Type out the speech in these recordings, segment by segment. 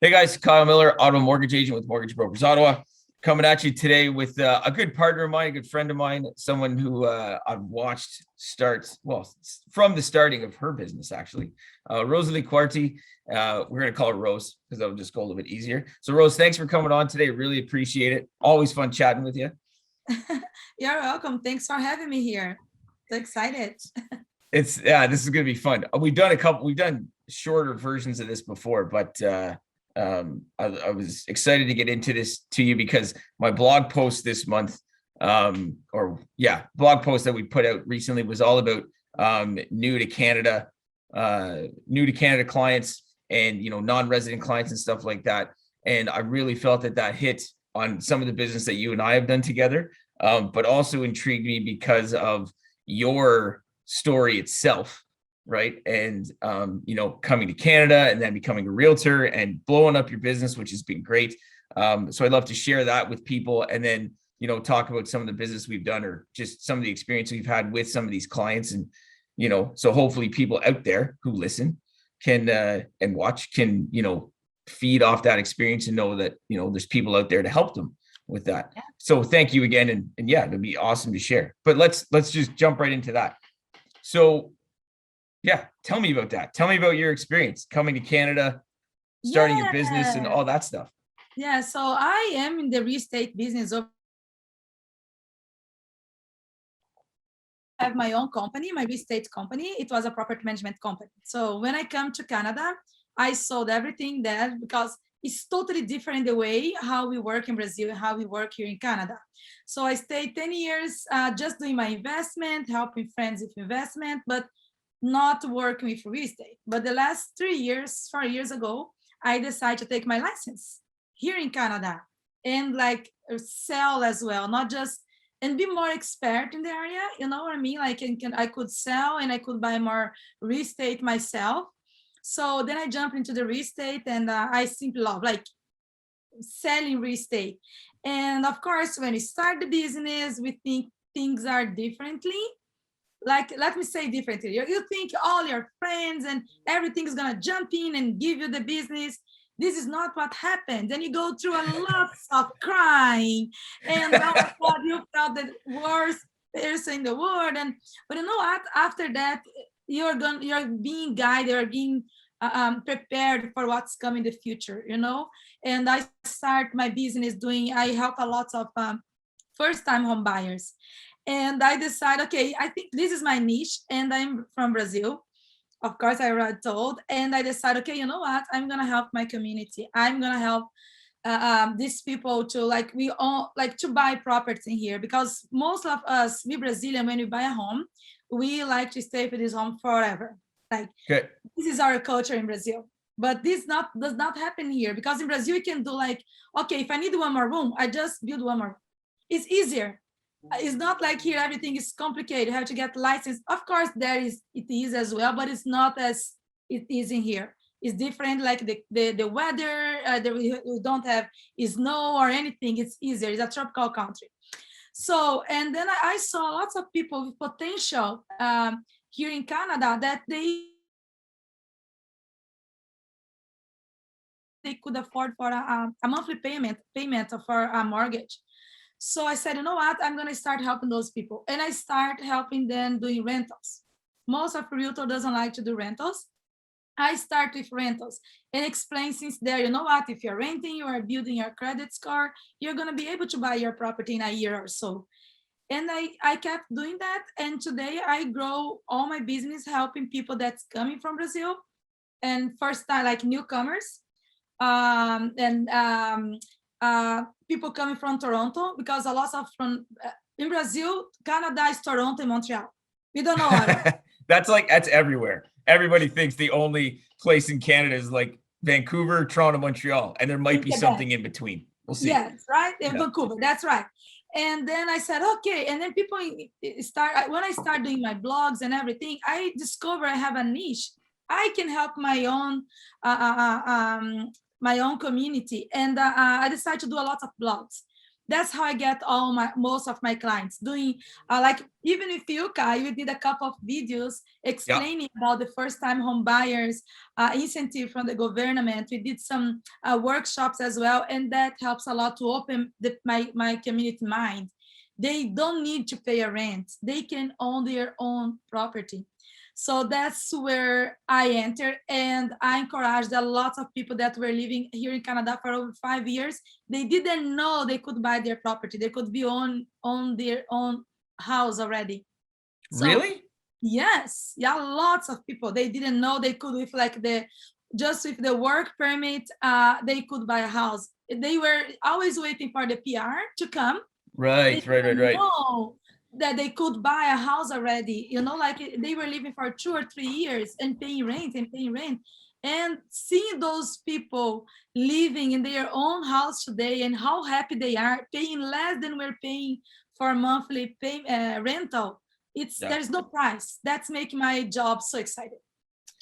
Hey guys, Kyle Miller, Ottawa mortgage agent with Mortgage Brokers Ottawa, coming at you today with a good partner of mine, a good friend of mine, someone who I've watched from the starting of her business, actually. Roseli Quarti. We're going to call her Rose because that'll just go a little bit easier. So Rose, thanks for coming on today. Really appreciate it. Always fun chatting with you. You're welcome. Thanks for having me here. So excited. This is going to be fun. We've done shorter versions of this before, but I was excited to get into this to you because my blog post this month, blog post that we put out recently was all about new to Canada clients and non-resident clients and stuff like that. And I really felt that hit on some of the business that you and I have done together, but also intrigued me because of your story itself, right? And coming to Canada and then becoming a realtor and blowing up your business, which has been great. So I'd love to share that with people, and then talk about some of the business we've done or just some of the experience we've had with some of these clients. And so hopefully people out there who listen can and watch can feed off that experience and know that there's people out there to help them with that. Yeah. So thank you again, and yeah, it'd be awesome to share. But let's just jump right into that. So yeah, tell me about that. Tell me about your experience coming to Canada, starting your business and all that stuff. Yeah, so I am in the real estate business. I have my own company, my real estate company. It was a property management company. So when I come to Canada, I sold everything there because it's totally different the way how we work in Brazil and how we work here in Canada. So I stayed 10 years just doing my investment, helping friends with investment, but not working with real estate. But the last 4 years ago, I decided to take my license here in Canada and sell as well, not just, and be more expert in the area. You know what I mean? Like I could sell and I could buy more real estate myself. So then I jumped into the real estate, and I simply love selling real estate. And of course, when you start the business, we think things are differently. Let me say differently. You think all your friends and everything is gonna jump in and give you the business. This is not what happened. Then you go through a lot of crying, and oh my God, you felt the worst person in the world. But you know what? After that, you're being guided, you're being prepared for what's coming in the future. And I start my business I help a lot of first-time home buyers. And I decided, okay, I think this is my niche, and I'm from Brazil. Of course, I already told, and I decided, okay, you know what? I'm gonna help my community. I'm gonna help these people to we all to buy properties in here, because most of us, we Brazilian, when we buy a home, we like to stay for this home forever. Okay. This is our culture in Brazil. But this does not happen here, because in Brazil you can do okay, if I need one more room, I just build one more. It's easier. It's not like here everything is complicated. You have to get license. Of course, it is as well, but it's not as it is in here. It's different, like the weather. We don't have snow or anything. It's easier. It's a tropical country. So, and then I saw lots of people with potential here in Canada that they could afford for a monthly payment for a mortgage. So I said, you know what? I'm going to start helping those people. And I start helping them doing rentals. Most of realtor doesn't like to do rentals. I start with rentals and explain since there, you know what? If you're renting, you are building your credit score, you're going to be able to buy your property in a year or so. And I kept doing that. And today I grow all my business helping people that's coming from Brazil and first time, like newcomers. People coming from Toronto, because a lot of from in Brazil, Canada is Toronto and Montreal. We don't know what. That's everywhere. Everybody thinks the only place in Canada is like Vancouver, Toronto, Montreal, and there might be something in between. We'll see. Yes, right? In Vancouver, that's right. And then I said, okay. And then people when I start doing my blogs and everything, I discover I have a niche. I can help my own community. And I decided to do a lot of blogs. That's how I get most of my clients doing. Like even with you, Kai, we did a couple of videos Yeah. explaining about the first time home buyers incentive from the government. We did some workshops as well, and that helps a lot to open my community mind. They don't need to pay a rent. They can own their own property. So that's where I entered, and I encouraged a lot of people that were living here in Canada for over 5 years. They didn't know they could buy their property. They could be on their own house already. So Really? yes, yeah, lots of people, they didn't know they could with like just with the work permit, they could buy a house. They were always waiting for the PR to come. They Right, right, right, didn't right. know that they could buy a house already, like they were living for 2 or 3 years and paying rent and paying rent. And seeing those people living in their own house today and how happy they are, paying less than we're paying for monthly rental, Yeah. there's no price. That's making my job so excited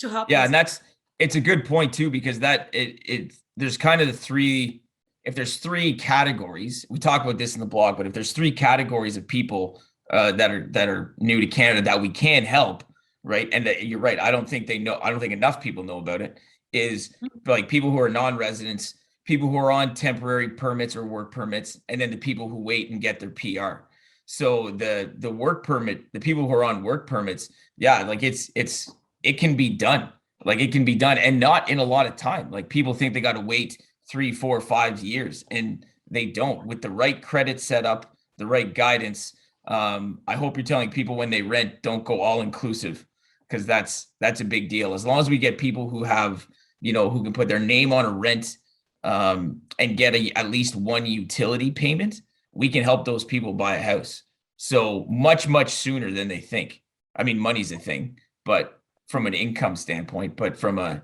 to help Yeah, those. and it's a good point too, because that it there's kind of the three, if there's three categories, we talk about this in the blog, but if there's three categories of people that are new to Canada that we can help, right? And that, you're right, I don't think enough people know about it, is like people who are non-residents, people who are on temporary permits or work permits, and then the people who wait and get their PR. So the work permit, the people who are on work permits, yeah, like it can be done. Like it can be done, and not in a lot of time. Like people think they got to wait 3, 4, 5 years, and they don't. With the right credit setup, the right guidance. I hope you're telling people when they rent, don't go all inclusive, because that's a big deal. As long as we get people who have, who can put their name on a rent, and get at least one utility payment, we can help those people buy a house. So much sooner than they think. I mean, money's a thing, but from an income standpoint, but from a,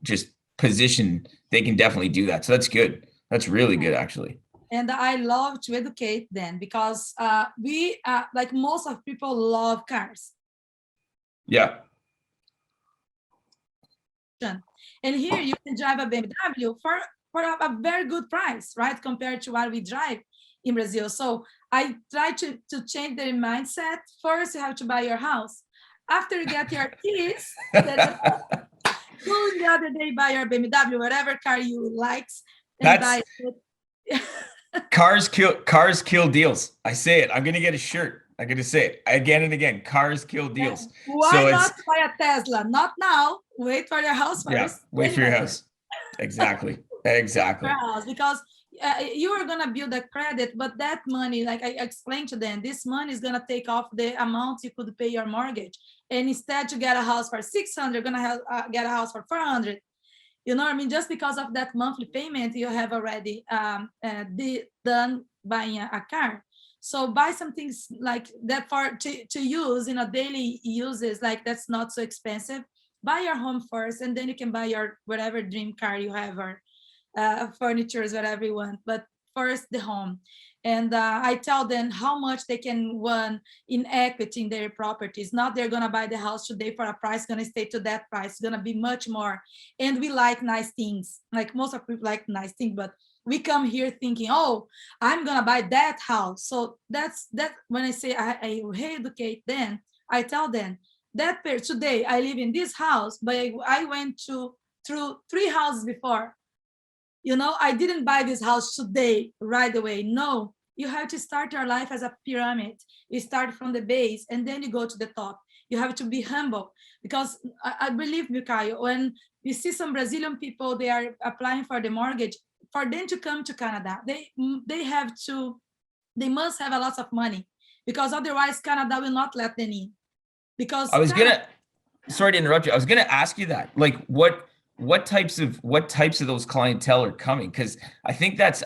just position, they can definitely do that. So that's good. That's really good, actually. And I love to educate them because we, like most of people, love cars. Yeah. And here you can drive a BMW for a very good price, right? Compared to what we drive in Brazil. So I try to change their mindset. First, you have to buy your house. After you get your keys, then go the other day, buy your BMW, whatever car you likes, and That's buy it. cars kill deals. I say it. I'm gonna get a shirt. I'm gonna say it again and again. Cars kill deals. Why So not it's, buy a Tesla? Not now. Wait for your house yeah, first. wait Then for your buy house. Exactly. your Exactly. house because you are gonna build a credit, but that money, like I explained to them, this money is gonna take off the amount you could pay your mortgage, and instead to get a house for 600, you're gonna get a house for 400. You know what I mean? Just because of that monthly payment, you have already done buying a car. So buy some things like that for to use in a daily uses, like that's not so expensive. Buy your home first, and then you can buy your whatever dream car you have, or furniture, whatever you want. But first the home. And I tell them how much they can win in equity in their properties. Not they're gonna buy the house today for a price, gonna stay to that price. It's gonna be much more. And we like nice things. Like most of people like nice things, but we come here thinking, oh, I'm gonna buy that house. So that's that. When I say I re-educate them, I tell them that today I live in this house, but I went through 3 houses before. I didn't buy this house today right away. No, you have to start your life as a pyramid. You start from the base and then you go to the top. You have to be humble because I believe, Mikayo, when you see some Brazilian people, they are applying for the mortgage. For them to come to Canada, they must have a lot of money, because otherwise Canada will not let them in. Because I was Canada, gonna, sorry to interrupt you. I was gonna ask you that. Like what types of those clientele are coming? Because I think that's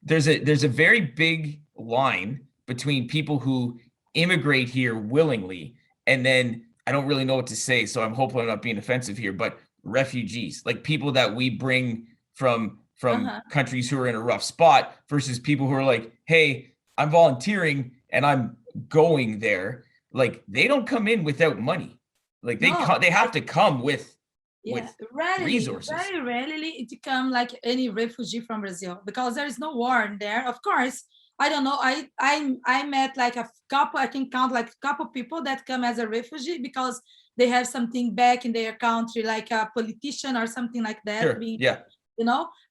there's a very big line between people who immigrate here willingly, and then I don't really know what to say, so I'm hoping I'm not being offensive here, but refugees, like people that we bring from uh-huh. countries who are in a rough spot, versus people who are like, hey, I'm volunteering and I'm going there. Like they don't come in without money. Like No, they have to come with Yeah, with rarely, resources. very rarely it come like any refugee from Brazil because there is no war in there. Of course, I don't know. I met like a couple. I can count like a couple people that come as a refugee because they have something back in their country, like a politician or something like that. Sure. Being, Yeah.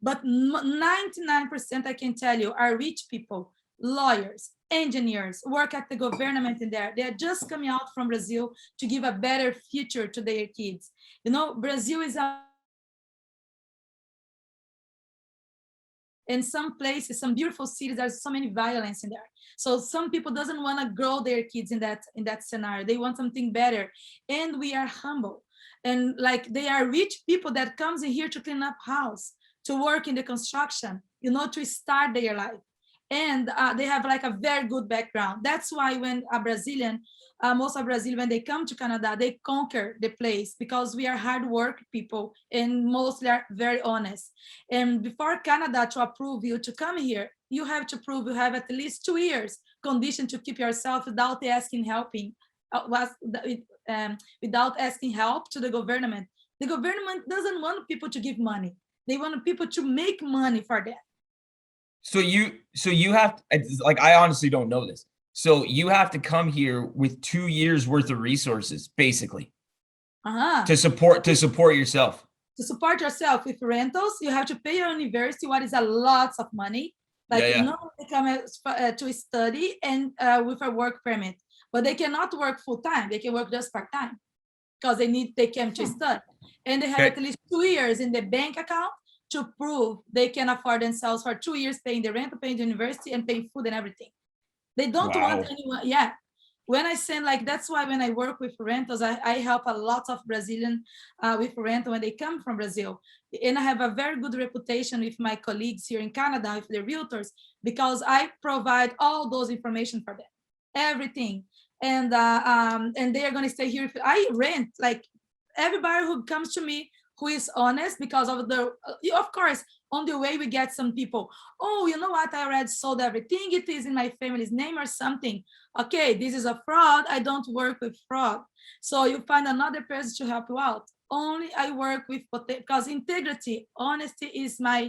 but 99% I can tell you are rich people, lawyers, engineers, work at the government in there. They are just coming out from Brazil to give a better future to their kids. Brazil is a in some places, some beautiful cities, there's so many violence in there. So some people doesn't want to grow their kids in that scenario. They want something better, and we are humble, and like they are rich people that comes in here to clean up house, to work in the construction, to start their life, and they have like a very good background. That's why when a Brazilian, most of Brazil, when they come to Canada, they conquer the place because we are hard work people and mostly are very honest. And before Canada to approve you to come here, you have to prove you have at least 2 years condition to keep yourself without asking helping, without asking help to the government. The government doesn't want people to give money. They want people to make money for that. So you have like, I honestly don't know this. So you have to come here with 2 years worth of resources, basically, Uh-huh. to support yourself. To support yourself with rentals, you have to pay your university, what is a lot of money. Yeah, Like yeah. no, they come to study and with a work permit, but they cannot work full time. They can work just part time because they came to study, and they have at Okay. least 2 years in the bank account to prove they can afford themselves for 2 years paying the rent, paying the university, and paying food and everything. They don't want Wow. anyone. Yeah. When I send like that's why when I work with rentals, I help a lot of Brazilian with rental when they come from Brazil, and I have a very good reputation with my colleagues here in Canada with the realtors because I provide all those information for them, everything, and they are going to stay here. I rent like everybody who comes to me who is honest because of the of course on the way we get some people, oh, you know what, I already sold everything, it is in my family's name or something. Okay, this is a fraud, I don't work with fraud. So you find another person to help you out. Only I work with because integrity, honesty is my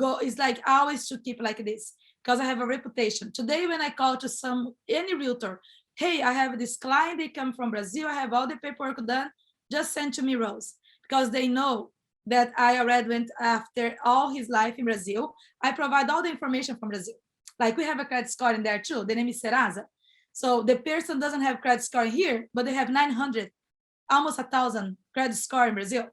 goal, is like always to keep like this because I have a reputation. Today when I call to any realtor, hey, I have this client, they come from Brazil, I have all the paperwork done, just send to me, Rose, because they know that I already went after all his life in Brazil. I provide all the information from Brazil. Like we have a credit score in there too. The name is Serasa. So the person doesn't have credit score here, but they have 900, almost 1,000 credit score in Brazil.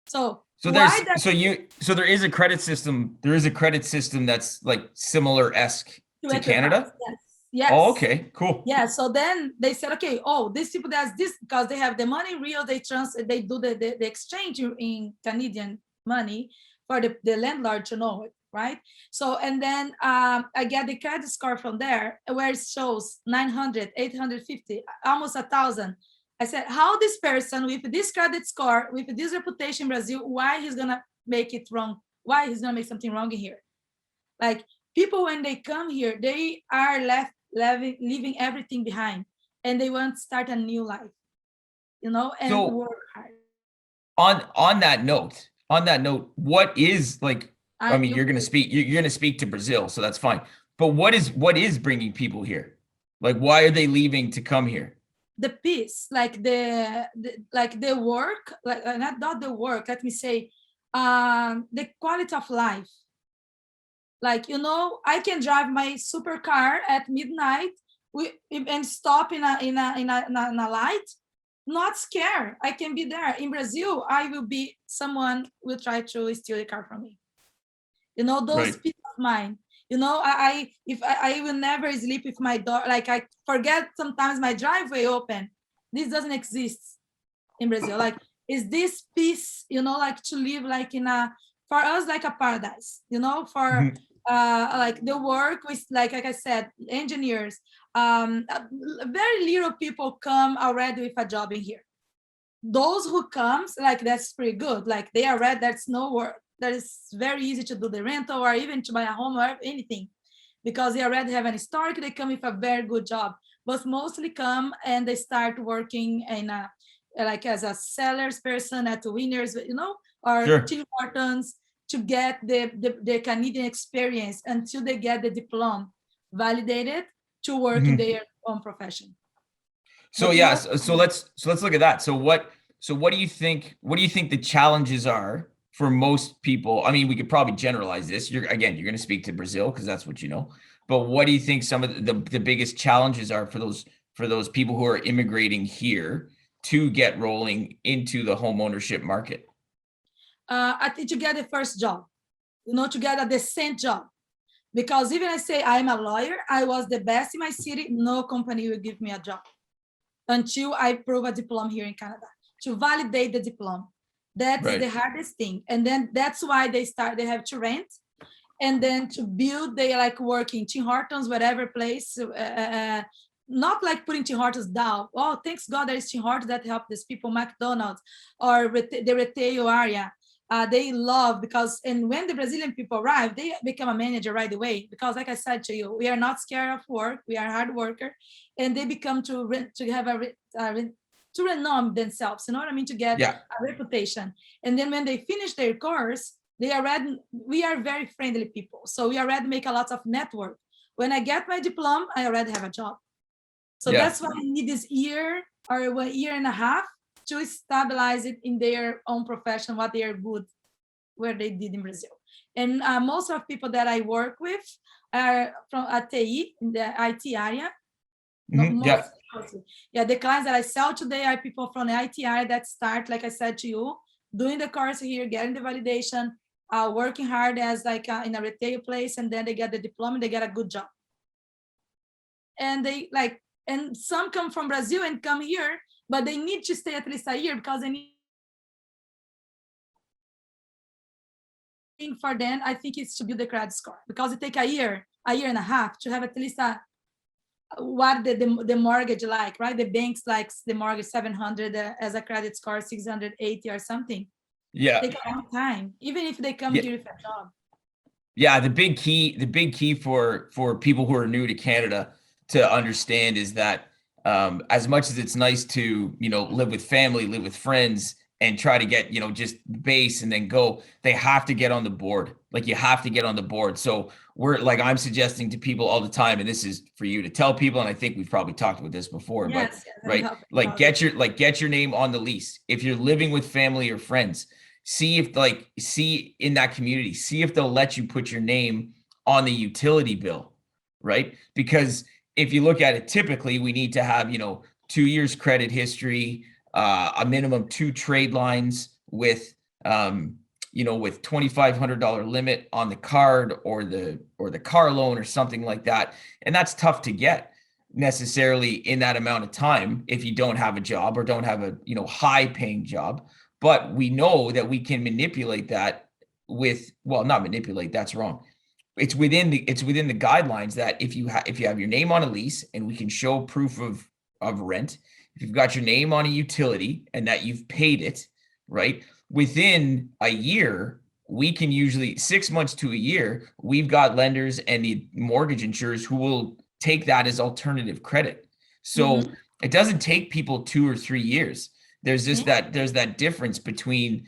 So So why there's that? so there is a credit system. There is a credit system that's like similar-esque To to Equifax? Canada. Yes. Oh, Yes. okay, cool. Yeah, so then they said, okay, oh, these people that's this because they have the money in real, they do the exchange in Canadian money for the landlord to know it, right? So and then I get the credit score from there where it shows 900, 850, almost 1,000. I said, how this person with this credit score, with this reputation in Brazil, why he's gonna make it wrong? Why he's gonna make something wrong in here? Like people, when they come here, they are leaving everything behind, and they want to start a new life, and So work hard. on that note, what is like? I mean, You you're gonna speak to Brazil, so that's fine. But what is bringing people here? Like, why are they leaving to come here? the peace, like the work, like not the work. Let me say, the quality of life. Like I can drive my supercar at midnight and stop in a light, not scared. I can be there. In Brazil, I will be someone will try to steal the car from me. Those Right. peace of mind. I will never sleep with my door. Like I forget sometimes my driveway open. This doesn't exist in Brazil. Like, is this peace, like to live like for us, like a paradise, for Mhm. like the work with, like I said, engineers, very little people come already with a job in here. Those who comes, like that's pretty good. Like they are ready, that's no work. That is very easy to do the rental or even to buy a home or anything because they already have an historic, they come with a very good job. But mostly come and they start working like as a sellers person at Winners, or Sure. Tim Hortons, to get the Canadian experience until they get the diploma validated to work in Mhm. their own profession. So But yeah, no, so let's look at that. So what do you think the challenges are for most people? I mean, we could probably generalize this. You're going to speak to Brazil because that's what you know. But what do you think some of the biggest challenges are for those people who are immigrating here to get rolling into the home ownership market? I think to get the first job, to get a decent job. Because even I say I'm a lawyer, I was the best in my city, no company will give me a job until I prove a diploma here in Canada to validate the diploma. That's Right. the hardest thing. And then that's why they have to rent. And then to build, they like working Tim Hortons, whatever place, not like putting Tim Hortons down. Oh, thanks God there is Tim Hortons that help these people, McDonald's or the retail area. They love because, and when the Brazilian people arrive, they become a manager right away. Because like I said to you, we are not scared of work. We are hard worker, and they become to have to renown themselves. You know what I mean? To get Yeah. a reputation. And then when they finish their course, they are ready. We are very friendly people, so we are ready to make a lot of network. When I get my diploma, I already have a job. So Yeah. that's why I need this year or 1.5 years to stabilize it in their own profession, what they are good, where they did in Brazil. And most of people that I work with are from TI, in the IT area. Not Yeah. most, yeah, the clients that I sell today are people from the IT area that start, like I said to you, doing the course here, getting the validation, working hard as like in a retail place, and then they get the diploma, they get a good job. And they like, and some come from Brazil and come here, but they need to stay at least a year because they need. For them, I think it's to build the credit score because it take a year and a half to have at least a what the mortgage like, right? The banks likes the mortgage 700 as a credit score 680 or something. Yeah. Take a long time, even if they come Yeah. here with a job. Yeah, the big key for people who are new to Canada to understand is that as much as it's nice to, live with family, live with friends, and try to get, just base and then go, they have to get on the board. Like you have to get on the board. So I'm suggesting to people all the time, and this is for you to tell people, and I think we've probably talked about this before, but Yes, right, like get your name on the lease. If you're living with family or friends, see in that community, see if they'll let you put your name on the utility bill, right? Because if you look at it, typically we need to have, 2 years credit history, a minimum 2 trade lines with, with $2,500 limit on the card or the car loan or something like that. And that's tough to get necessarily in that amount of time if you don't have a job or don't have a, high paying job. But we know that we can manipulate that not manipulate, that's wrong. It's within the guidelines that if you have your name on a lease and we can show proof of rent, if you've got your name on a utility and that you've paid it, right? Within a year, we can usually 6 months to a year, we've got lenders and the mortgage insurers who will take that as alternative credit. So it doesn't take people 2 or 3 years. There's that difference between,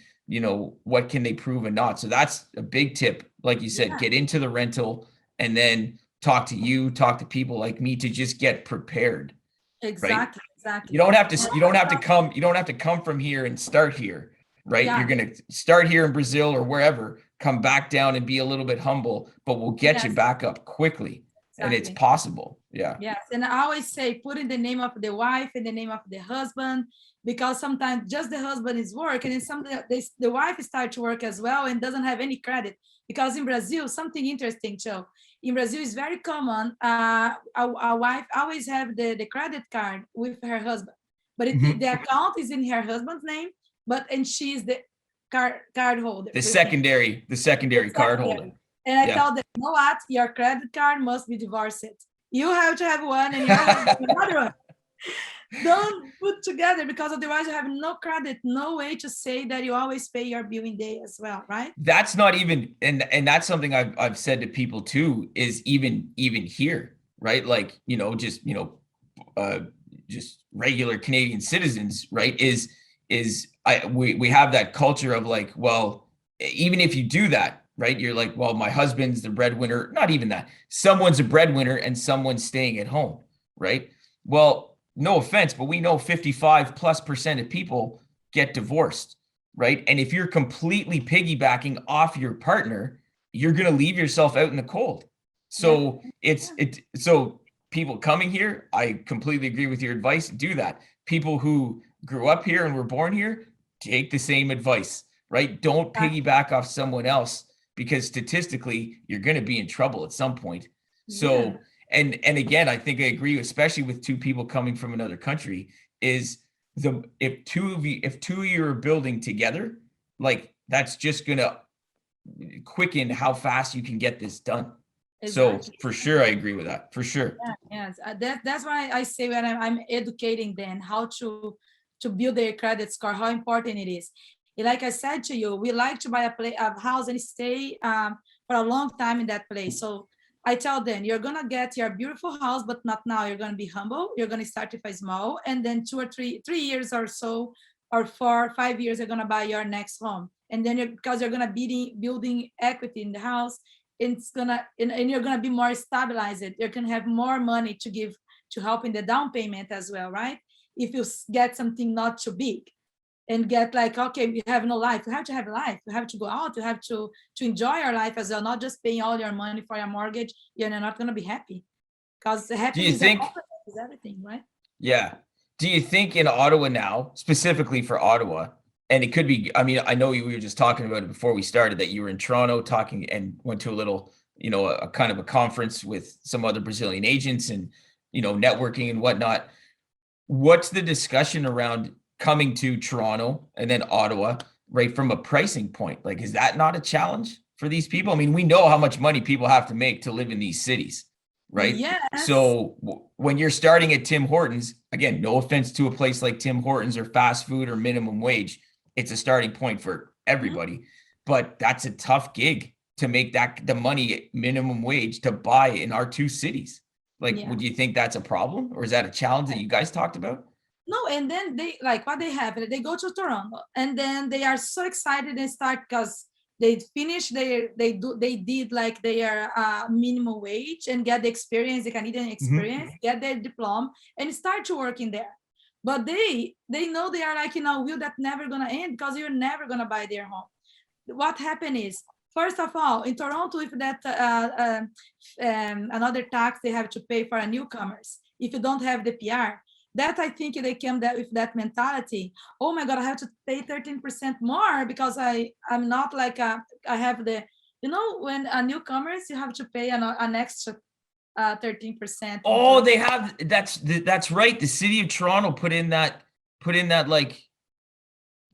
what can they prove and not. So that's a big tip. Like you said, get into the rental and then talk to people like me to just get prepared. Exactly. You don't have to come from here and start here, right? Yeah. You're going to start here in Brazil or wherever, come back down and be a little bit humble, but we'll get you back up quickly. And it's possible. Yeah. Yes. And I always say, put in the name of the wife and the name of the husband, because sometimes just the husband is work, and then the wife start to work as well and doesn't have any credit. Because in Brazil, something interesting, Joe, in Brazil is very common. A wife always have the credit card with her husband, but the account is in her husband's name, and she's the card holder. The secondary card holder. And I tell them, you know what? Your credit card must be divorced. You have to have one and you have to have another one. Don't put together, because otherwise you have no credit, no way to say that you always pay your billing day as well, right? That's not even, and that's something I've said to people too, is even here, right? Like, just regular Canadian citizens, right? Is is we have that culture of like, well, even if you do that, right? You're like, well, my husband's the breadwinner. Not even that. Someone's a breadwinner and someone's staying at home, right? Well, no offense, but we know 55+% of people get divorced, right? And if you're completely piggybacking off your partner, you're going to leave yourself out in the cold. Yeah. So so people coming here, I completely agree with your advice. Do that. People who grew up here and were born here, take the same advice, right? Don't piggyback off someone else because statistically you're going to be in trouble at some point. Yeah. So, and again, I think I agree, especially with two people coming from another country, is if two of you are building together, like that's just going to quicken how fast you can get this done. So Exactly. for sure, I agree with that. For sure. Yeah, yes. That's why I say when I'm educating them how to build their credit score, how important it is. And like I said to you, we like to buy a house and stay for a long time in that place. So I tell them, you're gonna get your beautiful house, but not now. You're gonna be humble. You're gonna start with a small, and then 2 or 3 years or so, or 4 or 5 years, you're gonna buy your next home. And then because you're gonna be building equity in the house, it's gonna and you're gonna be more stabilized. You're gonna have more money to give to help in the down payment as well, right? If you get something not too big and get like, okay, you have no life, you have to have life, you have to go out, you have to enjoy your life as well, not just paying all your money for your mortgage. You're not gonna be happy because Do you happiness think, is everything, right? yeah. Do you think in Ottawa now, specifically for Ottawa, and it could be, I mean, I know we were just talking about it before we started that you were in Toronto talking and went to a little, a kind of a conference with some other Brazilian agents and, networking and whatnot. What's the discussion around coming to Toronto and then Ottawa, right, from a pricing point? Like, is that not a challenge for these people? I mean, we know how much money people have to make to live in these cities, right? Yes. So when you're starting at Tim Hortons, again, no offense to a place like Tim Hortons or fast food or minimum wage, it's a starting point for Mhm. everybody, but that's a tough gig to make that the money at minimum wage to buy in our two cities. Like, Yeah. would you think that's a problem, or is that a challenge that you guys talked about? No, and then they like what they have. They go to Toronto, and then they are so excited and start because they finish they did like their minimum wage and get the experience, the Canadian Mhm. experience, get their diploma, and start to work in there. But they know they are like in a wheel that never gonna end because you're never gonna buy their home. What happened is, first of all, in Toronto, if that another tax they have to pay for a newcomers if you don't have the PR. That I think they came that with that mentality. Oh my God, I have to pay 13% more because I'm not like I have the when a newcomers you have to pay an extra 13% in Oh, Toronto. they have that's right. The city of Toronto put in that like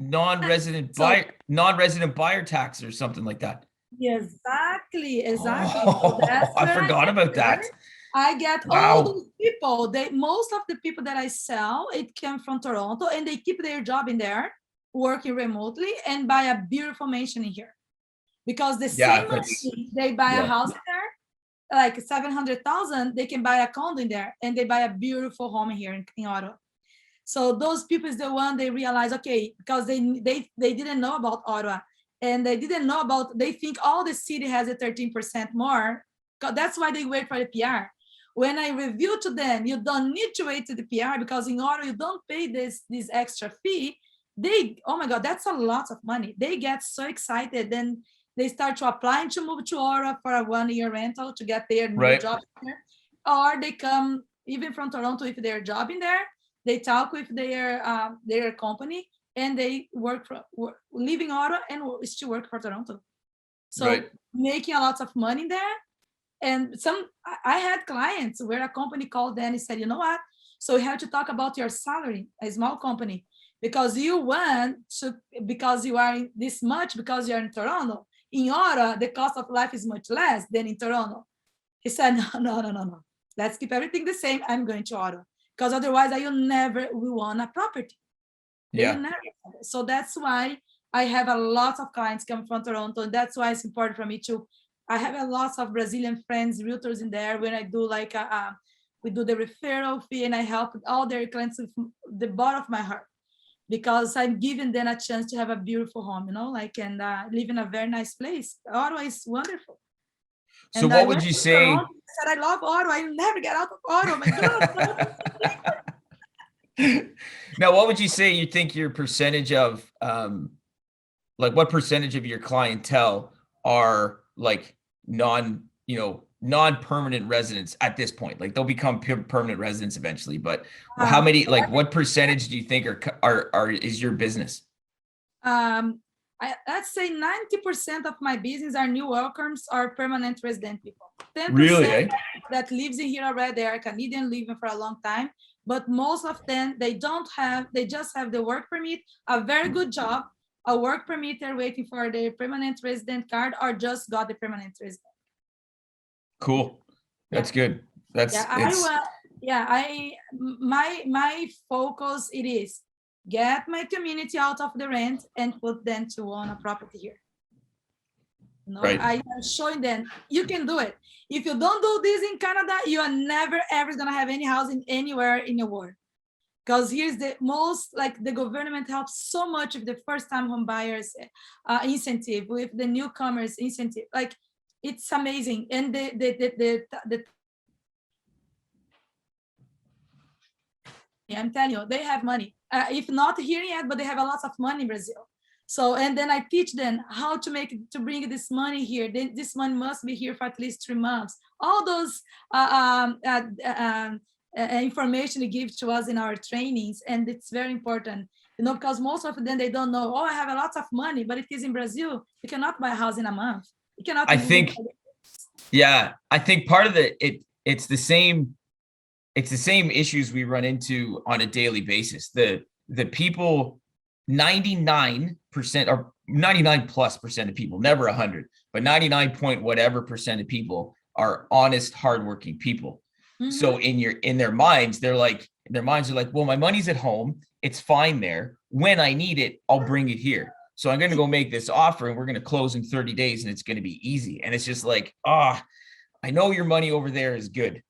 So non-resident buyer tax or something like that. exactly. So Oh, that's I where I forgot about enter. that. I get all Wow. those people. They most of the people that I sell, it came from Toronto, and they keep their job in there, working remotely, and buy a beautiful mansion in here. Because the Yeah, same that's money they buy a yeah. house in there, like 700,000, they can buy a condo in there, and they buy a beautiful home here in Ottawa. So those people is the one they realize, okay, because they didn't know about Ottawa, and they didn't know about. They think all the city has a 13% more. That's why they wait for the PR. When I review to them, you don't need to wait to the PR because in Ottawa you don't pay this extra fee. They, oh my God, that's a lot of money. They get so excited, then they start to apply to move to Ottawa for a 1 year rental to get their new Right. job here, or they come even from Toronto if they're job in there. They talk with their company, and they work for leaving Ottawa and still work for Toronto. Right. So making a lot of money there. And I had clients where a company called them and said, you know what? So we have to talk about your salary, a small company, because you want to, because you are this much, because you're in Toronto. In Ottawa, the cost of life is much less than in Toronto. He said, no. Let's keep everything the same. I'm going to Ottawa because otherwise I will never will own a property. They will Yeah. never. So that's why I have a lot of clients come from Toronto, and that's why it's important for me to. I have a lot of Brazilian friends, realtors in there. When I do like we do the referral fee, and I help all their clients with the bottom of my heart. because I'm giving them a chance to have a beautiful home, like, and live in a very nice place. Ottawa is wonderful. So And I what would went you to say? Toronto, I said, I love Ottawa. I never get out of Ottawa. My God. Now, what would you say you think your percentage of like what percentage of your clientele are like non-permanent residents at this point? Like they'll become permanent residents eventually, but how many, like what percentage do you think is your business? Let's say 90% of my business are new welcomes or permanent resident people. 10% Really, eh? that lives in here already, they are Canadian living for a long time, but most of them, they just have the work permit, a very good job, a work permit, they're waiting for the permanent resident card, or just got the permanent resident. Cool. That's good. My focus, it is get my community out of the rent and put them to own a property here. Right. I am showing them you can do it. If you don't do this in Canada, you are never ever gonna have any housing anywhere in the world. Because here's the most, like, the government helps so much with the first-time home buyers incentive, with the newcomers incentive. Like, it's amazing. And I'm telling you, they have money. If not here yet, but they have a lot of money in Brazil. So, and then I teach them how to bring this money here. This money must be here for at least 3 months. All those information they give to us in our trainings, and it's very important, because most of them, they don't know. Oh, I have a lot of money, but it is in Brazil. You cannot buy a house in a month. You cannot. I think part of it's the same issues we run into on a daily basis. The people, 99% or 99+% of people, never 100, but 99 point whatever percent of people are honest, hardworking people. Mm-hmm. So in their minds, are like, well, my money's at home. It's fine there. When I need it, I'll bring it here. So I'm going to go make this offer and we're going to close in 30 days and it's going to be easy. And it's just like, I know your money over there is good,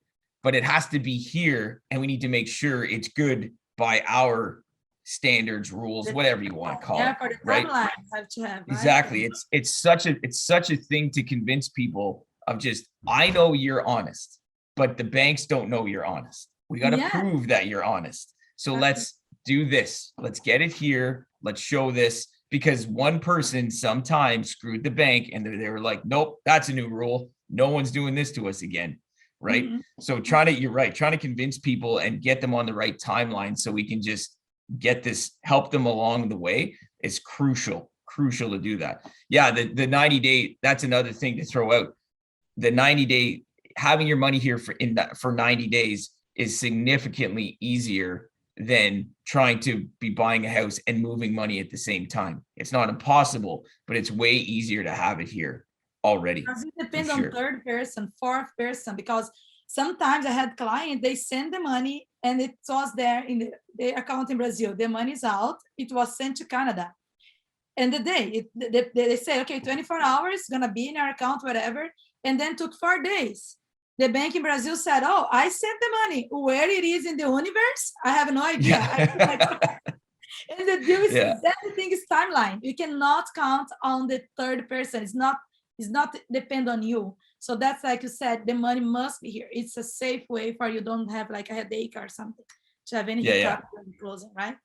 but it has to be here. And we need to make sure it's good by our standards, rules, whatever you want to call it. For the right? Have to have, right? Exactly. It's such a thing to convince people of just, I know you're honest, but the banks don't know you're honest. We got to prove that you're honest. So let's do this. Let's get it here. Let's show this, because one person sometimes screwed the bank and they were like, nope, that's a new rule. No one's doing this to us again. Right. Mm-hmm. So you're right. Trying to convince people and get them on the right timeline so we can just help them along the way is crucial to do that. Yeah. The 90-day, that's another thing to throw out. The 90-day, having your money here for 90 days is significantly easier than trying to be buying a house and moving money at the same time. It's not impossible, but it's way easier to have it here already. It depends on third person, fourth person, because sometimes I had clients, they send the money and it was there in the account in Brazil. The money is out. It was sent to Canada. And they say, okay, 24 hours, gonna be in our account, whatever. And then took 4 days. The bank in Brazil said, oh, I sent the money. Where it is in the universe, I have no idea. And the deal is everything is timeline. You cannot count on the third person. It's not depend on you. So that's, like you said, the money must be here. It's a safe way for you don't have like a headache or something to have any hiccup closing, right?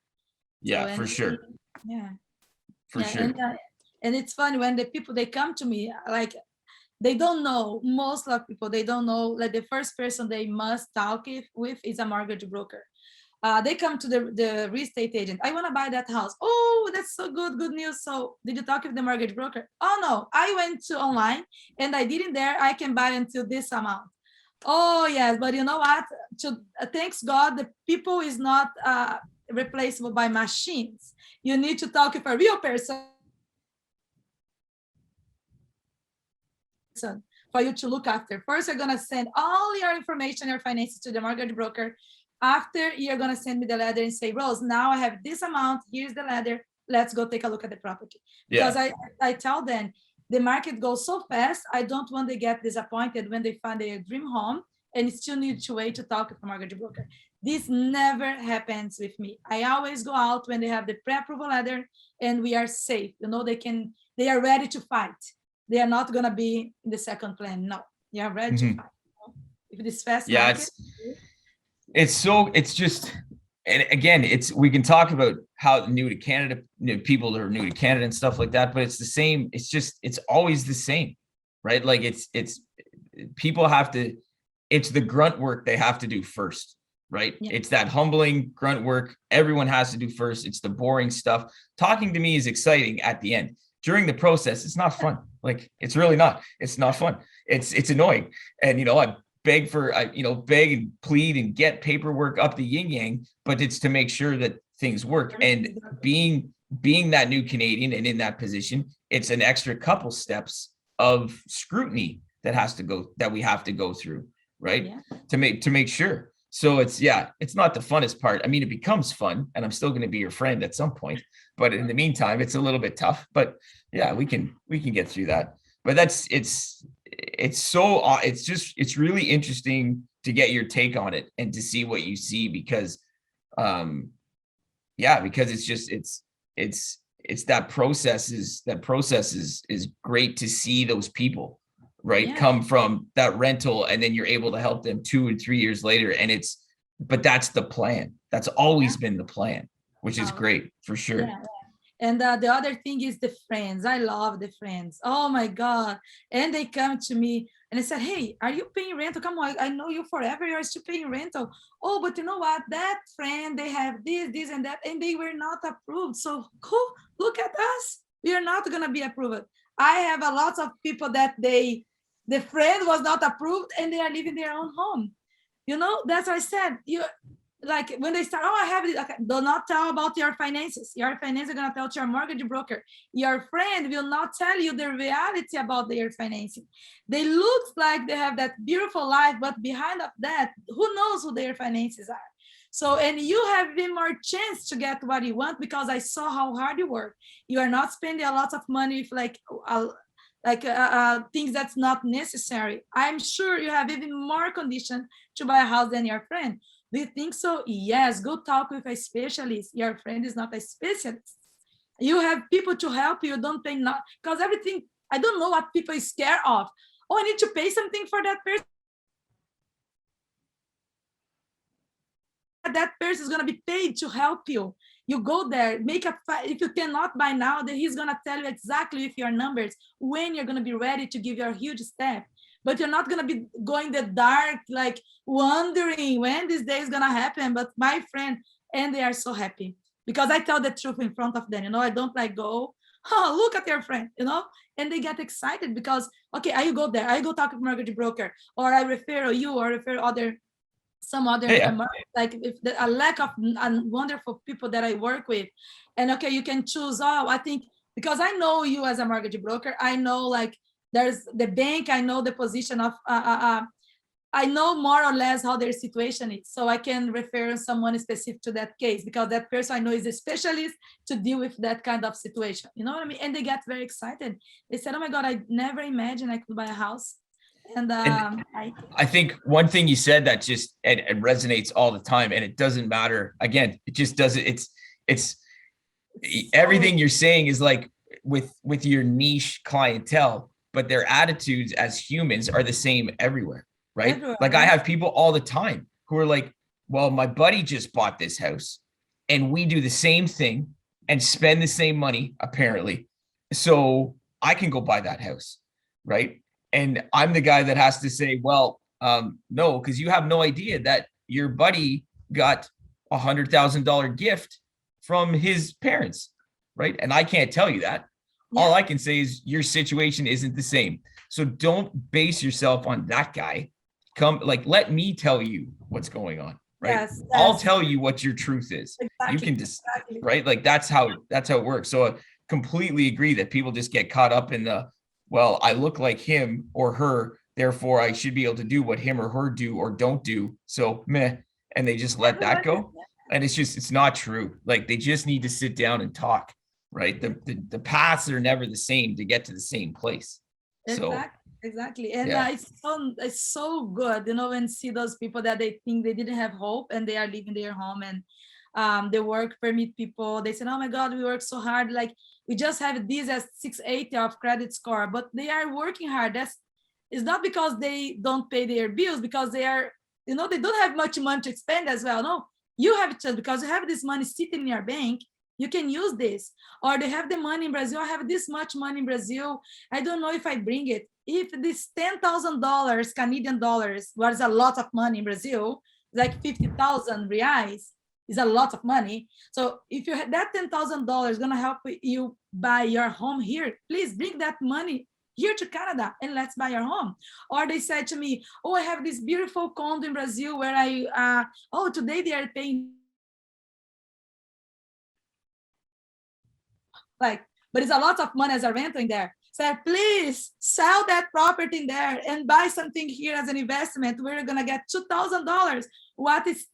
Yeah, so, for sure. Yeah. For sure. And it's funny when the people, they come to me, like, they don't know, most of people, they don't know, like, the first person they must talk with is a mortgage broker. They come to the real estate agent. I want to buy that house. Oh, that's so good news. So did you talk with the mortgage broker? Oh no, I went to online and I didn't there. I can buy until this amount. Oh yes, but you know what? Thanks God, the people is not replaceable by machines. You need to talk with a real person for you to look after. First, you're going to send all your information, your finances to the mortgage broker. After, you're going to send me the letter and say, Rose, now I have this amount. Here's the letter. Let's go take a look at the property. Because I tell them, the market goes so fast. I don't want to get disappointed when they find their dream home and still need to wait to talk with the mortgage broker. This never happens with me. I always go out when they have the pre-approval letter and we are safe. They are ready to fight. They are not gonna be in the second plan. No, they are ready to Mhm. fight. If this fast Yeah, market, it's just, and again, we can talk about how new to Canada, people that are new to Canada and stuff like that, but it's the same. It's always the same, right? Like it's people have to, it's the grunt work they have to do first, right? yeah, It's that humbling grunt work everyone has to do first. It's the boring stuff. Talking to me is exciting at the end. During the process, it's not fun. Like, it's really not. It's not fun. It's annoying. And I beg and plead and get paperwork up the yin yang, but it's to make sure that things work. And being that new Canadian and in that position, it's an extra couple steps of scrutiny that we have to go through, right? yeah, To make sure. So it's not the funnest part. I mean, it becomes fun, and I'm still going to be your friend at some point, but in the meantime, it's a little bit tough. But yeah, we can get through that. But it's really interesting to get your take on it and to see what you see, because because it's that process is great to see those people, right, yeah, come from that rental, and then you're able to help them 2 and 3 years later. But that's the plan. That's yeah. always been the plan, which is great for sure. Yeah. And the other thing is the friends. I love the friends. Oh my God. And they come to me and I said, hey, are you paying rental? Come on, I know you forever. You're still paying rental. Oh, but you know what? That friend, they have this, and that, and they were not approved. So cool. Look at us. We are not going to be approved. I have a lot of people that the friend was not approved and they are living their own home. That's what I said. You like when they start, oh, I have it. Okay, do not tell about your finances. Your finances are gonna tell to your mortgage broker. Your friend will not tell you the reality about their financing. They look like they have that beautiful life, but behind of that, who knows who their finances are? So, and you have even more chance to get what you want because I saw how hard you work. You are not spending a lot of money with things that's not necessary. I'm sure you have even more condition to buy a house than your friend. Do you think so? Yes, go talk with a specialist. Your friend is not a specialist. You have people to help you. Don't pay not because everything. I don't know what people is scared of. Oh, I need to pay something for that person. That person is gonna be paid to help you. You go there, make a. If you cannot buy now, then he's gonna tell you exactly with your numbers when you're gonna be ready to give your huge step. But you're not gonna be going the dark, like wondering when this day is gonna happen. But my friend, and they are so happy because I tell the truth in front of them. I don't like go, oh, look at your friend, and they get excited because okay, I go there, I go talk to mortgage broker, or I refer you, or refer some other Yeah, like if a lack of wonderful people that I work with, and okay, you can choose. Oh, I think because I know you as a mortgage broker, I know like there's the bank, I know the position of I know more or less how their situation is, so I can refer someone specific to that case because that person I know is a specialist to deal with that kind of situation. You know what I mean? And they get very excited. They said, "Oh my God, I never imagined I could buy a house." And and I think one thing you said that just it resonates all the time, and it doesn't matter. Again, it just doesn't. It's everything you're saying is like with your niche clientele, but their attitudes as humans are the same everywhere, right? everywhere, Like, I yeah. have people all the time who are like, well, my buddy just bought this house and we do the same thing and spend the same money apparently, so I can go buy that house, right? And I'm the guy that has to say, well, no, because you have no idea that your buddy got $100,000 gift from his parents, right? And I can't tell you that. All Yeah. I can say is your situation isn't the same. So don't base yourself on that guy. Let me tell you what's going on, right? Yes, I'll yes, tell you what your truth is. You exactly, can just, exactly. right? Like, that's how it works. So I completely agree that people just get caught up in well, I look like him or her, therefore I should be able to do what him or her do or don't do. So meh, and they just let that Everywhere, go. And it's not true. Like, they just need to sit down and talk, right? The paths are never the same to get to the same place. yeah, So exactly. Exactly. And Yeah. it's so good, when see those people that they think they didn't have hope and they are leaving their home, and the work permit people, they said, oh my God, we work so hard. Like we just have this as 680 of credit score, but they are working hard. It's not because they don't pay their bills, because they are, they don't have much money to spend as well. No, you have to, because you have this money sitting in your bank, you can use this. Or they have the money in Brazil, I have this much money in Brazil, I don't know if I bring it. If this $10,000 Canadian dollars was a lot of money in Brazil, like 50,000 reais is a lot of money. So if you have that $10,000 gonna help you buy your home here, please bring that money here to Canada and let's buy your home. Or they said to me, oh, I have this beautiful condo in Brazil where today they are paying like, but it's a lot of money as a rental in there. So please sell that property in there and buy something here as an investment. We're gonna get $2,000. What is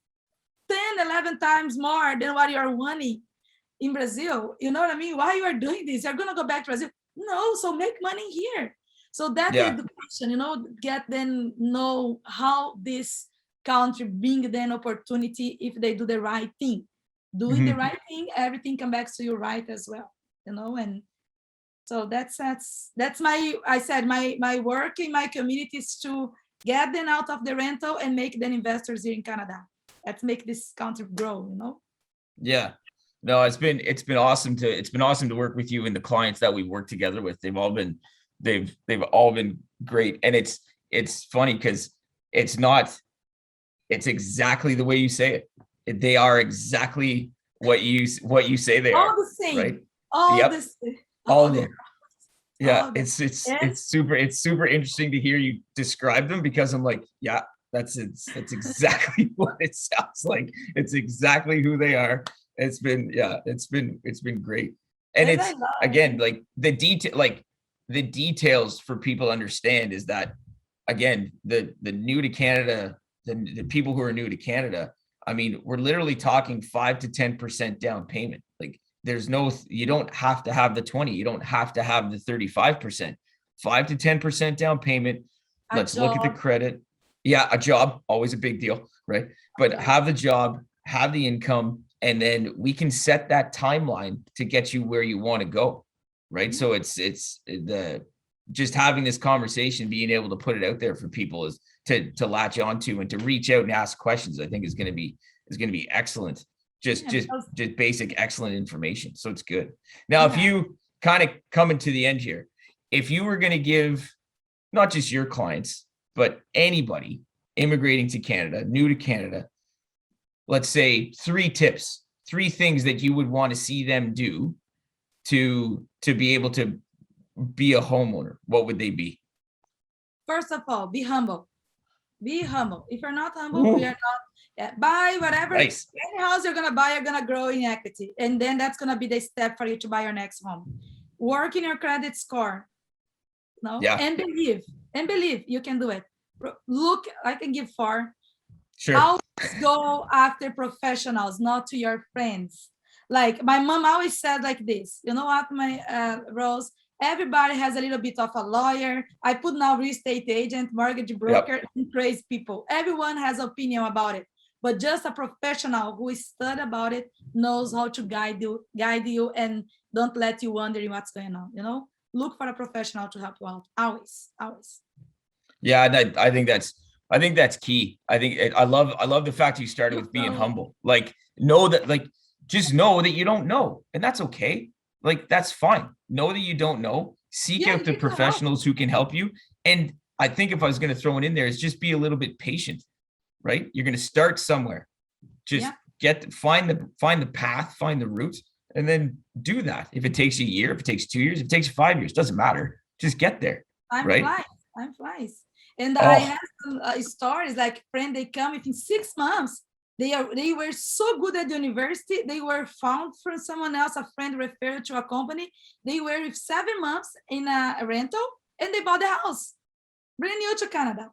10, 11 times more than what you're winning in Brazil? You know what I mean? Why you are doing this? You're gonna go back to Brazil? No, so make money here. So that's the Yeah. education, get them know how this country bring them opportunity if they do the right thing. Doing the Mhm. right thing, everything come back to you right as well. And so that's my work in my community is to get them out of the rental and make them investors here in Canada. Let's make this country grow. Yeah. No, it's been awesome to work with you and the clients that we work together with. They've all been great. And it's funny because it's not, it's exactly the way you say it. They are exactly what you say they All are, the right? same, all Yep. this, All all of the, them. Yeah, all the, and it's super interesting to hear you describe them because I'm like, yeah, that's exactly what it sounds like. It's exactly who they are. It's been great. And and I it's love again like the details for people to understand is that again, the new to Canada, the people who are new to Canada, I mean, we're literally talking 5 to 10% down payment. Like there's no, you don't have to have the 20, you don't have to have the 35%, 5 to 10% down payment. a Let's look at the job, credit. Yeah, a job, always a big deal, right? a But job. have the job, have the income, and then we can set that timeline to get you where you want to go, right? So it's the just having this conversation, being able to put it out there for people is to latch onto and to reach out and ask questions. I think is going to be excellent. Just Yeah, just because just basic excellent information. So it's good. Now, if yeah, you kind of coming to the end here, if you were going to give not just your clients but anybody immigrating to Canada, new to Canada, let's say 3 tips, 3 things that you would want to see them do to be able to be a homeowner, what would they be? first of all, be humble. Be humble. If you're not humble, we are Ooh, not. Yeah, buy whatever nice. any house you're gonna buy, you're gonna grow in equity, and then that's gonna be the step for you to buy your next home. Work in your credit score, no, Yeah, and believe you can do it. Look, I can give 4. sure. Always go after professionals, not to your friends. Like my mom always said like this, you know what, my Rose, everybody has a little bit of a lawyer. I put now real estate agent, mortgage Yep. broker, and crazy people. Everyone has opinion about it, but just a professional who studied about it knows how to guide you and don't let you wondering what's going on. Look for a professional to help you out. Always, always. Yeah, and I think that's key. I love the fact you started with being So, humble. Like know that like just know that you don't know, and that's okay. Like that's fine. Know that you don't know. Seek yeah, out you the need to help. professionals who can help you. And I think if I was going to throw it in there, is just be a little bit patient, right? You're going to start somewhere. Just Yeah, find the path, find the route, and then do that. If it takes a year, if it takes 2 years, if it takes 5 years, doesn't matter. Just get there, time right? flies. Time flies. And I Oh, have some stories like friend they come within 6 months. They were so good at the university. They were found from someone else, a friend referred to a company. They were with 7 months in a rental and they bought the house, brand new to Canada.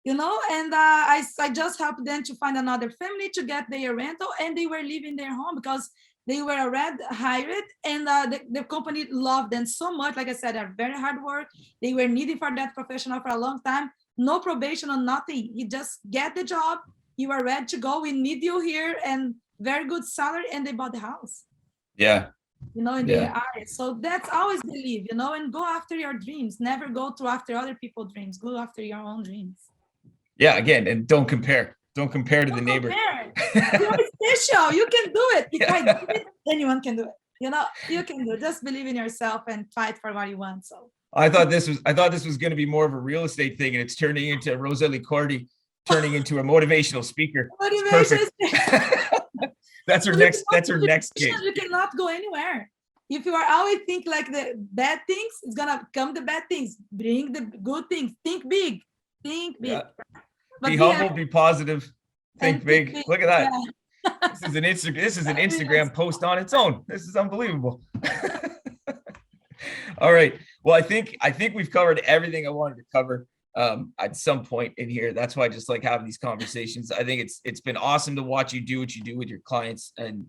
And I just helped them to find another family to get their rental, and they were leaving their home because They were already hired, and the company loved them so much. Like I said, they're very hard work. They were needed for that professional for a long time. No probation or nothing. You just get the job. You are ready to go. We need you here, and very good salary. And they bought the house, Yeah. in their Yeah. area. So that's always believe, and go after your dreams. Never go to after other people's dreams. Go after your own dreams. Yeah. Again, and don't compare. Don't compare to the neighbor. You're special. You can do it. If Yeah. I did it, anyone can do it. You can do it. Just believe in yourself and fight for what you want. So I thought this was going to be more of a real estate thing, and it's turning into Roseli Quarti, turning into a motivational speaker. motivation. That's her next. That's her next gig. You cannot go anywhere. If you are always think like the bad things, it's gonna come the bad things. Bring the good things. Think big. Think big. Yeah. Be humble. Be positive. Think big. Look at that. Yeah. This is an Instagram post on its own. This is unbelievable. All right. Well, I think we've covered everything I wanted to cover at some point in here. That's why I just like having these conversations. I think it's been awesome to watch you do what you do with your clients, and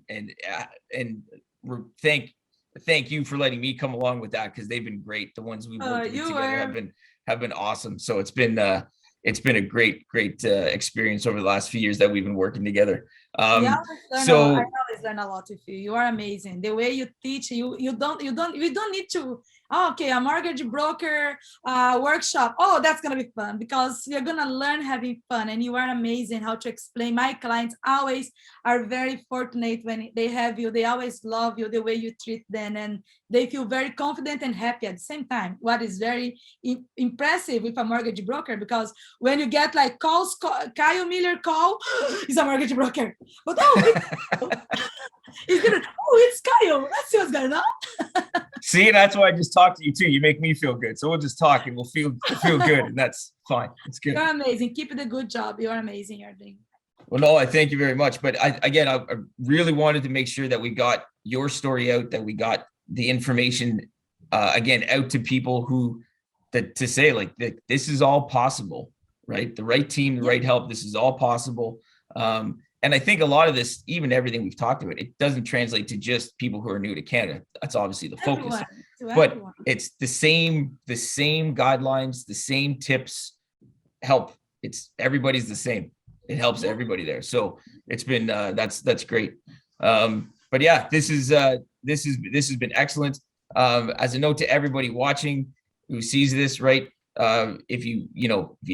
thank you for letting me come along with that, because they've been great. The ones we've worked with together have been awesome. So it's been a great experience over the last few years that we've been working together. I always learn a lot with you. You are amazing. The way you teach, we don't need to. Oh, okay, a mortgage broker workshop. Oh, that's gonna be fun, because you're gonna learn having fun, and you are amazing how to explain. My clients always are very fortunate when they have you. They always love you, the way you treat them, and they feel very confident and happy at the same time. What is very impressive with a mortgage broker, because when you get like calls, Kyle Miller call, he's a mortgage broker. But it's Kyle. Let's see what's going on. See, that's why I just talked to you too. You make me feel good. So we'll just talk and we'll feel good, and that's fine. It's good. You're amazing. Keep the good job. You're amazing. You're doing. Well, no, I thank you very much. But I really wanted to make sure that we got your story out, that we got the information again out to people to say like this is all possible, right? The right team, the right help. This is all possible. And I think a lot of this, even everything we've talked about, it doesn't translate to just people who are new to Canada. That's obviously the focus, but it's the same guidelines, the same tips help. Everybody's the same. It helps everybody there. So it's been, that's great. But yeah, this has been excellent. As a note to everybody watching who sees this, right? If you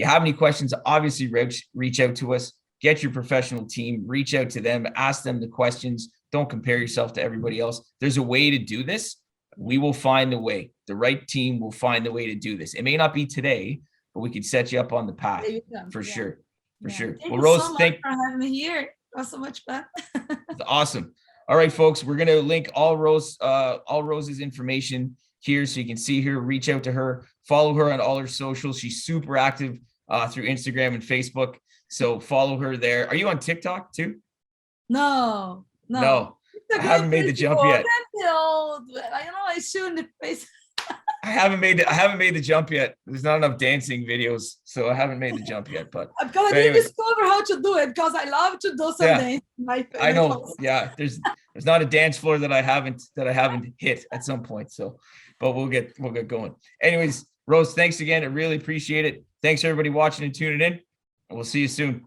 have any questions, obviously reach out to us. Get your professional team, reach out to them, ask them the questions. Don't compare yourself to everybody else. There's a way to do this. We will find the way. The right team will find the way to do this. It may not be today, but we could set you up on the path for sure. For sure. Thank you Rose, so much for having me here. It was so much fun. It's awesome. All right, folks, we're going to link all Rose's information here so you can see her, reach out to her, follow her on all her socials. She's super active through Instagram and Facebook. So follow her there. Are you on TikTok too? No. I haven't made the jump yet. I shoot in the face. I haven't made the jump yet. There's not enough dancing videos, so I haven't made the jump yet. But because I didn't discover how to do it, because I love to do something. Yeah, I know. Yeah, there's not a dance floor that I haven't hit at some point. So, but we'll get going. Anyways, Rose, thanks again. I really appreciate it. Thanks everybody watching and tuning in. And we'll see you soon.